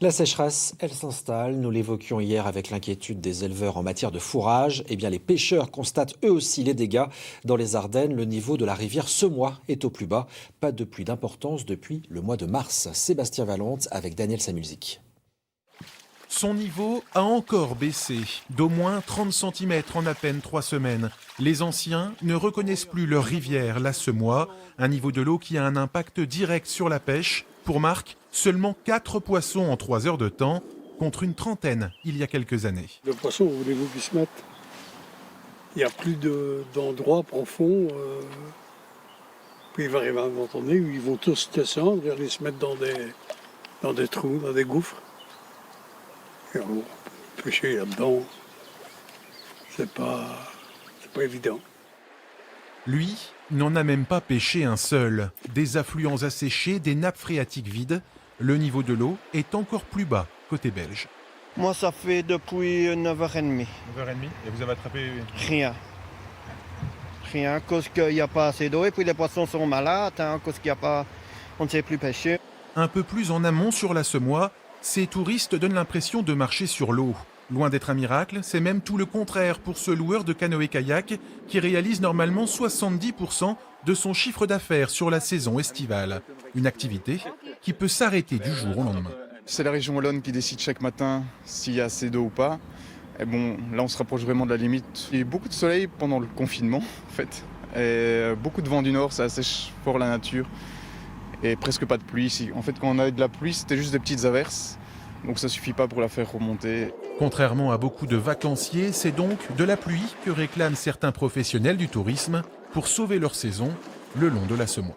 La sécheresse, elle s'installe. Nous l'évoquions hier avec l'inquiétude des éleveurs en matière de fourrage. Eh bien, les pêcheurs constatent eux aussi les dégâts. Dans les Ardennes, le niveau de la rivière Semois est au plus bas. Pas de pluie d'importance depuis le mois de mars. Sébastien Valente avec Daniel Samulzik. Son niveau a encore baissé, d'au moins 30 cm en à peine 3 semaines. Les anciens ne reconnaissent plus leur rivière, la Semois, un niveau de l'eau qui a un impact direct sur la pêche. Pour Marc, seulement 4 poissons en 3 heures de temps, contre une trentaine il y a quelques années. Le poisson, voulez-vous qu'il se mette? Il n'y a plus d'endroits profonds. Puis il va arriver un moment donné où ils vont tous descendre et aller se mettre dans des trous, dans des gouffres. Et on va pêcher là-dedans, c'est pas évident. Lui n'en a même pas pêché un seul. Des affluents asséchés, des nappes phréatiques vides. Le niveau de l'eau est encore plus bas côté belge. Moi, ça fait depuis 9h30. 9h30 et vous avez attrapé... Rien. Rien, à cause qu'il n'y a pas assez d'eau et puis les poissons sont malades, à cause qu'il n'y a pas... On ne sait plus pêcher. Un peu plus en amont sur la Semois, ces touristes donnent l'impression de marcher sur l'eau. Loin d'être un miracle, c'est même tout le contraire pour ce loueur de canoë-kayak qui réalise normalement 70% de son chiffre d'affaires sur la saison estivale. Une activité qui peut s'arrêter du jour au lendemain. C'est la région wallonne qui décide chaque matin s'il y a assez d'eau ou pas. Et bon, là on se rapproche vraiment de la limite. Il y a eu beaucoup de soleil pendant le confinement en fait. Et beaucoup de vent du nord, ça assèche fort la nature. Et presque pas de pluie ici. En fait, quand on a eu de la pluie, c'était juste des petites averses. Donc ça suffit pas pour la faire remonter. Contrairement à beaucoup de vacanciers, c'est donc de la pluie que réclament certains professionnels du tourisme pour sauver leur saison le long de la Semois.